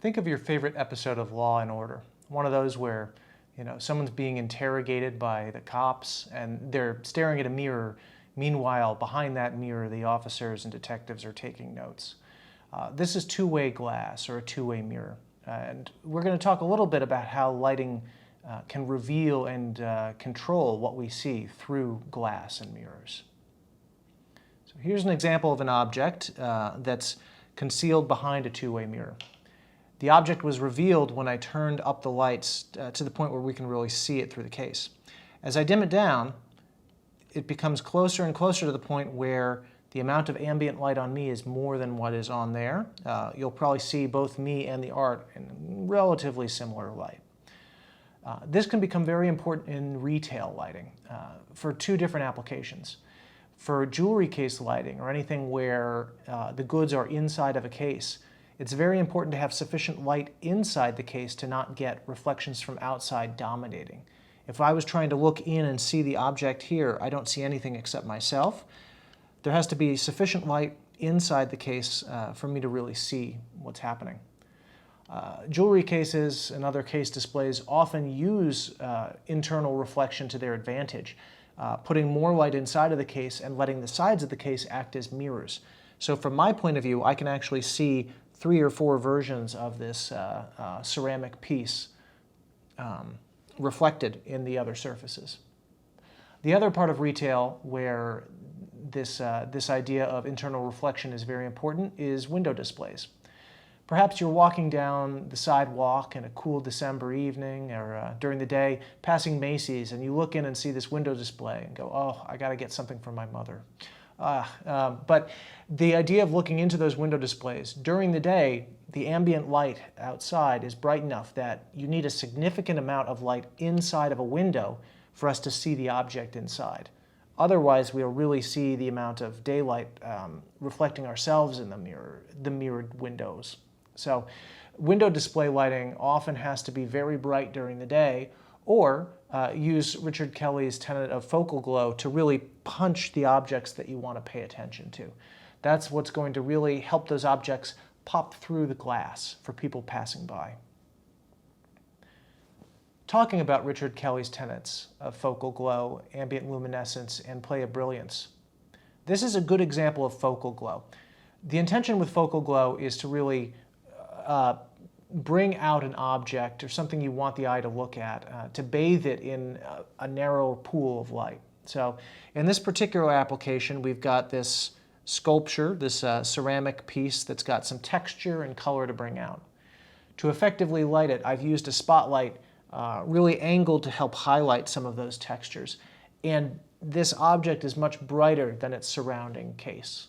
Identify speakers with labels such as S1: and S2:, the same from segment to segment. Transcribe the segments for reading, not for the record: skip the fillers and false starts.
S1: Think of your favorite episode of Law and Order. One of those where, someone's being interrogated by the cops and they're staring at a mirror. Meanwhile, behind that mirror, the officers and detectives are taking notes. This is two-way glass or a two-way mirror. And we're going to talk a little bit about how lighting can reveal and control what we see through glass and mirrors. So here's an example of an object that's concealed behind a two-way mirror. The object was revealed when I turned up the lights to the point where we can really see it through the case. As I dim it down, it becomes closer and closer to the point where the amount of ambient light on me is more than what is on there. You'll probably see both me and the art in relatively similar light. This can become very important in retail lighting for two different applications. For jewelry case lighting or anything where the goods are inside of a case, it's very important to have sufficient light inside the case to not get reflections from outside dominating. If I was trying to look in and see the object here, I don't see anything except myself. There has to be sufficient light inside the case for me to really see what's happening. Jewelry cases and other case displays often use internal reflection to their advantage, putting more light inside of the case and letting the sides of the case act as mirrors. So from my point of view, I can actually see 3 or 4 versions of this ceramic piece reflected in the other surfaces. The other part of retail where this idea of internal reflection is very important is window displays. Perhaps you're walking down the sidewalk in a cool December evening or during the day, passing Macy's, and you look in and see this window display and go, oh, I got to get something for my mother. But the idea of looking into those window displays, during the day, the ambient light outside is bright enough that you need a significant amount of light inside of a window for us to see the object inside. Otherwise, we'll really see the amount of daylight reflecting ourselves in the mirrored windows. So window display lighting often has to be very bright during the day, or use Richard Kelly's tenet of focal glow to really punch the objects that you want to pay attention to. That's what's going to really help those objects pop through the glass for people passing by. Talking about Richard Kelly's tenets of focal glow, ambient luminescence, and play of brilliance, this is a good example of focal glow. The intention with focal glow is to really bring out an object or something you want the eye to look at, to bathe it in a narrow pool of light. So in this particular application, we've got this sculpture, this ceramic piece that's got some texture and color to bring out. To effectively light it, I've used a spotlight really angled to help highlight some of those textures. And this object is much brighter than its surrounding case.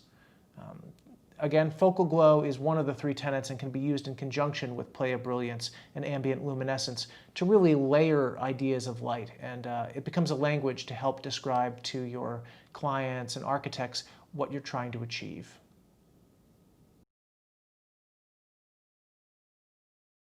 S1: Again, focal glow is one of the 3 tenets and can be used in conjunction with play of brilliance and ambient luminescence to really layer ideas of light. And it becomes a language to help describe to your clients and architects what you're trying to achieve.